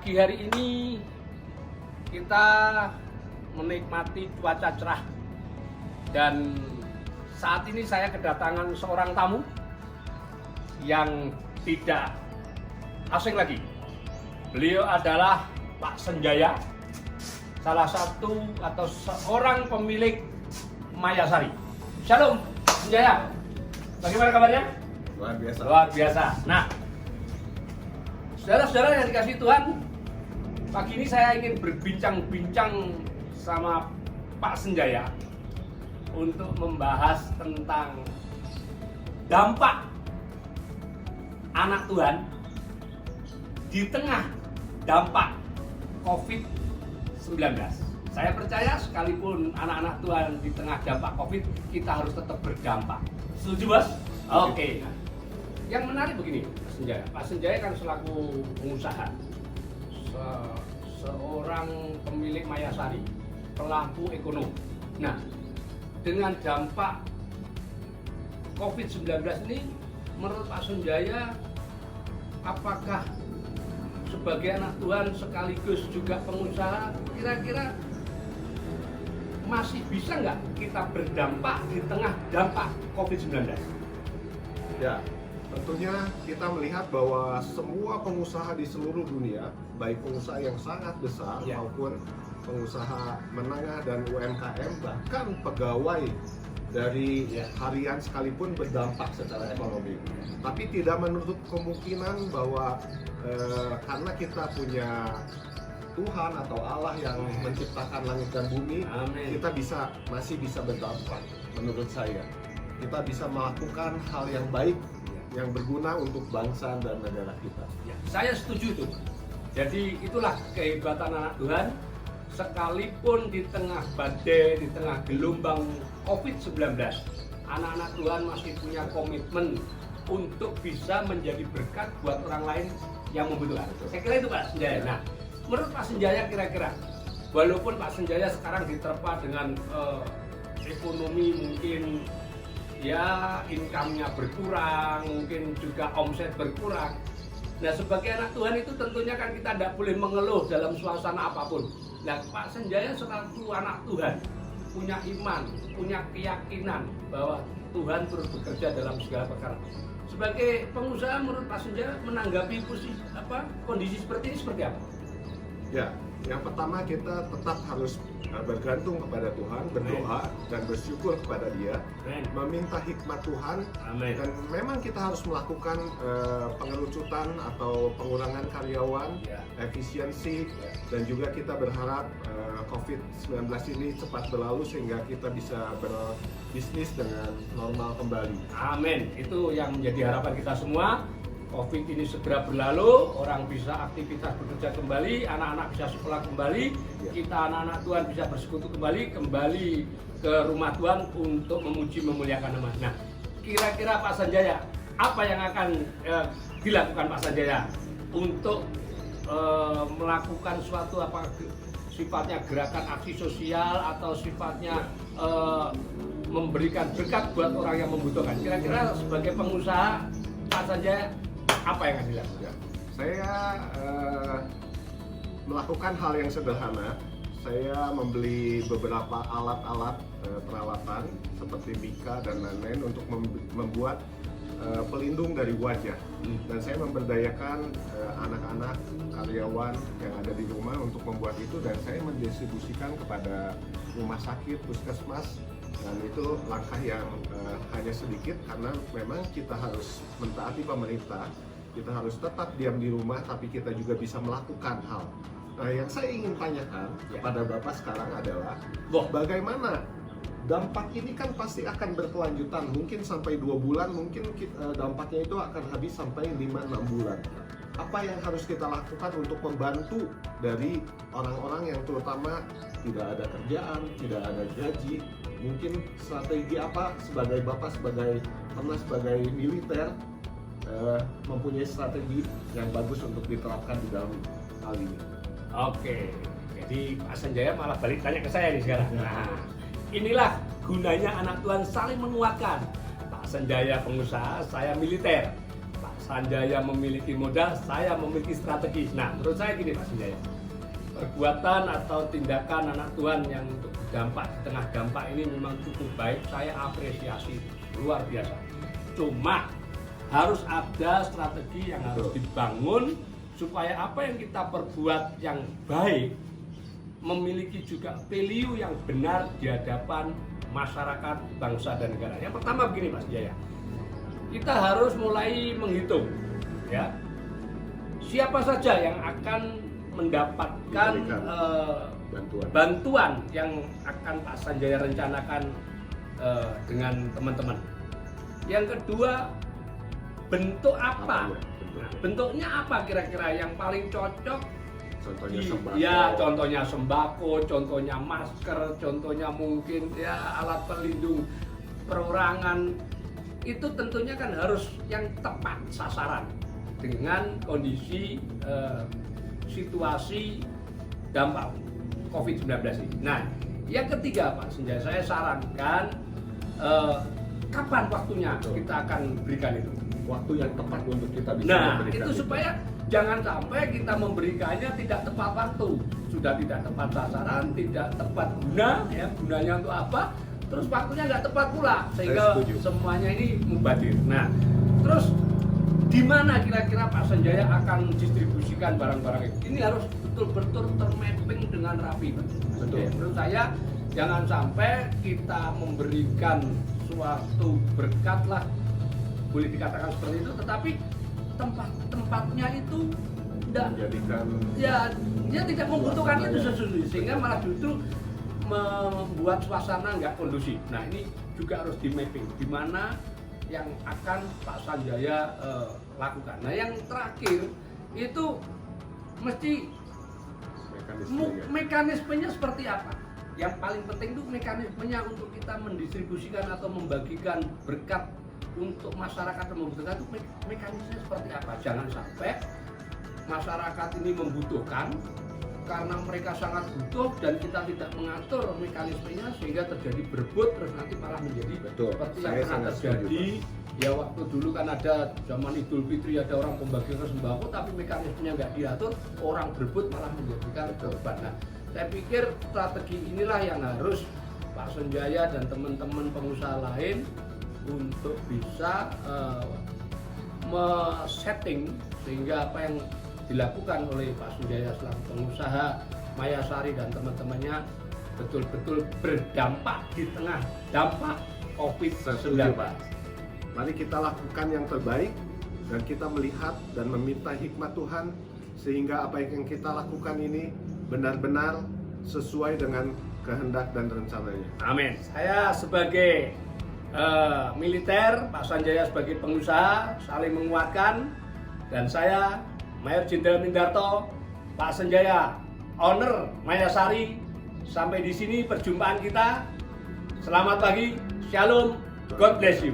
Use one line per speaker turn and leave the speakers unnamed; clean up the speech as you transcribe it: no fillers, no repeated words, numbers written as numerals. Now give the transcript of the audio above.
pagi hari ini kita menikmati cuaca cerah dan saat ini saya kedatangan seorang tamu yang tidak asing lagi. Beliau adalah Pak Senjaya, salah satu atau seorang pemilik Mayasari. Shalom, Senjaya. Bagaimana kabarnya?
Luar biasa.
Luar biasa. Nah, saudara-saudara yang dikasih Tuhan, pagi ini saya ingin berbincang-bincang sama Pak Senjaya untuk membahas tentang dampak anak Tuhan di tengah dampak COVID-19. Saya percaya sekalipun anak-anak Tuhan di tengah dampak COVID, kita harus tetap berdampak. Setuju, Bos? Oke. Yang menarik begini, Pak Senjaya. Pak Senjaya kan selaku pengusaha, seorang pemilik Mayasari, pelaku ekonomi. Nah, dengan dampak COVID-19 ini, menurut Pak Senjaya, apakah sebagai anak Tuhan sekaligus juga pengusaha, kira-kira masih bisa nggak kita berdampak di tengah dampak COVID-19?
Ya, tentunya kita melihat bahwa semua pengusaha di seluruh dunia, baik pengusaha yang sangat besar maupun pengusaha menengah dan UMKM, bahkan pegawai dari harian sekalipun berdampak secara ekonomi. Tapi tidak menutup kemungkinan bahwa karena kita punya Tuhan atau Allah yang menciptakan langit dan bumi,
Amin.
kita masih bisa berdampak. Menurut saya, kita bisa melakukan hal yang baik, yang berguna untuk bangsa dan negara kita.
Ya, saya setuju itu. Jadi itulah kehebatan anak Tuhan. Sekalipun di tengah badai, di tengah gelombang COVID-19, anak-anak Tuhan masih punya komitmen untuk bisa menjadi berkat buat orang lain yang membutuhkan. Saya kira itu Pak Senjaya. Nah, menurut Pak Senjaya kira-kira, walaupun Pak Senjaya sekarang diterpa dengan ekonomi mungkin ya income-nya berkurang, mungkin juga omset berkurang. Nah, sebagai anak Tuhan itu tentunya kan kita tidak boleh mengeluh dalam suasana apapun. Nah, Pak Senjaya selaku anak Tuhan punya iman, punya keyakinan bahwa Tuhan terus bekerja dalam segala perkara. Sebagai pengusaha, menurut Pak Senjaya menanggapi kondisi seperti ini seperti apa?
Ya, yang pertama kita tetap harus bergantung kepada Tuhan, berdoa dan bersyukur kepada Dia, meminta hikmat Tuhan.
Amin.
Dan memang kita harus melakukan pengerucutan atau pengurangan karyawan, efisiensi, dan juga kita berharap COVID-19 ini cepat berlalu sehingga kita bisa berbisnis dengan normal kembali.
Amin. Itu yang menjadi harapan kita semua. COVID ini segera berlalu, orang bisa aktivitas bekerja kembali, anak-anak bisa sekolah kembali, kita anak-anak Tuhan bisa bersekutu kembali ke rumah Tuhan untuk memuji memuliakan nama. Nah, kira-kira Pak Senjaya, apa yang akan dilakukan Pak Senjaya untuk melakukan suatu sifatnya gerakan aksi sosial atau sifatnya memberikan berkat buat orang yang membutuhkan? Kira-kira sebagai pengusaha Pak Senjaya, apa yang akan dilakukan?
Saya melakukan hal yang sederhana. Saya membeli beberapa alat-alat peralatan seperti mika dan lain-lain untuk membuat pelindung dari wajah. Dan saya memberdayakan anak-anak karyawan yang ada di rumah untuk membuat itu, dan saya mendistribusikan kepada rumah sakit, puskesmas. Dan itu langkah yang hanya sedikit karena memang kita harus mentaati pemerintah, kita harus tetap diam di rumah, tapi kita juga bisa melakukan hal. Nah, yang saya ingin tanyakan kepada Bapak sekarang adalah, bagaimana dampak ini kan pasti akan berkelanjutan, mungkin sampai 2 bulan, mungkin dampaknya itu akan habis sampai 5-6 bulan. Apa yang harus kita lakukan untuk membantu dari orang-orang yang terutama tidak ada kerjaan, tidak ada gaji? Mungkin strategi apa sebagai Bapak, sebagai militer, mempunyai strategi yang bagus untuk diterapkan di dalam hal ini?
Oke, jadi Pak Senjaya malah balik tanya ke saya nih sekarang. Nah, inilah gunanya anak Tuhan saling menguatkan. Pak Senjaya pengusaha, saya militer. Pak Sanjaya memiliki modal, saya memiliki strategi. Nah, menurut saya gini Pak Sanjaya, perbuatan atau tindakan anak Tuhan yang untuk dampak di tengah dampak ini memang cukup baik, saya apresiasi luar biasa. Cuma harus ada strategi yang harus dibangun supaya apa yang kita perbuat yang baik memiliki juga value yang benar di hadapan masyarakat, bangsa dan negara. Yang pertama begini Mas Jaya, kita harus mulai menghitung ya siapa saja yang akan mendapatkan bantuan yang akan Pak Sanjaya rencanakan dengan teman-teman. Yang kedua, bentuk apa? Nah, bentuknya apa kira-kira yang paling cocok?
Contohnya sembako.
Ya, contohnya sembako, contohnya masker, contohnya mungkin ya alat pelindung perorangan. Itu tentunya kan harus yang tepat sasaran dengan kondisi situasi dampak COVID-19 ini. Nah, yang ketiga Pak Sanjaya, saya sarankan kapan waktunya kita akan berikan itu.
Waktu yang tepat untuk kita bisa memberikan
itu supaya jangan sampai kita memberikannya tidak tepat waktu, sudah tidak tepat sasaran, tidak tepat guna, ya gunanya untuk apa, terus waktunya nggak tepat pula, sehingga semuanya ini mubazir. Nah, terus di mana kira-kira Pak Sanjaya akan distribusikan barang-barang itu? Ini harus betul-betul termapping dengan rapi, Pak. Betul. Menurut saya jangan sampai kita memberikan suatu berkat lah, boleh dikatakan seperti itu, tetapi tempatnya itu tidak
menjadikan
dia tidak membutuhkan itu sesungguhnya, sehingga malah justru membuat suasana nggak kondusif. Nah, ini juga harus di mapping di mana yang akan Pak Sanjaya lakukan. Nah, yang terakhir itu mesti mekanismenya seperti apa? Yang paling penting itu mekanismenya untuk kita mendistribusikan atau membagikan berkat untuk masyarakat yang membutuhkan itu mekanismenya seperti apa? Jangan sampai masyarakat ini membutuhkan karena mereka sangat butuh dan kita tidak mengatur mekanismenya sehingga terjadi berebut, terus nanti malah menjadi seperti yang pernah terjadi. Ya waktu dulu kan ada zaman Idul Fitri, ada orang pembagian sembako tapi mekanismenya nggak diatur, orang berebut malah menjadikan korban. Nah, saya pikir strategi inilah yang harus Pak Sanjaya dan teman-teman pengusaha lain untuk bisa setting sehingga apa yang dilakukan oleh Pak Sanjaya selaku pengusaha Mayasari dan teman-temannya betul-betul berdampak di tengah dampak COVID-19.
Mari kita lakukan yang terbaik dan kita melihat dan meminta hikmat Tuhan sehingga apa yang kita lakukan ini benar-benar sesuai dengan kehendak dan rencananya.
Amin. Saya sebagai militer, Pak Sanjaya sebagai pengusaha saling menguatkan, dan saya Mayor Jenderal Mindarto, Pak Sanjaya, owner Mayasari. Sampai di sini perjumpaan kita. Selamat pagi, Shalom, God bless you.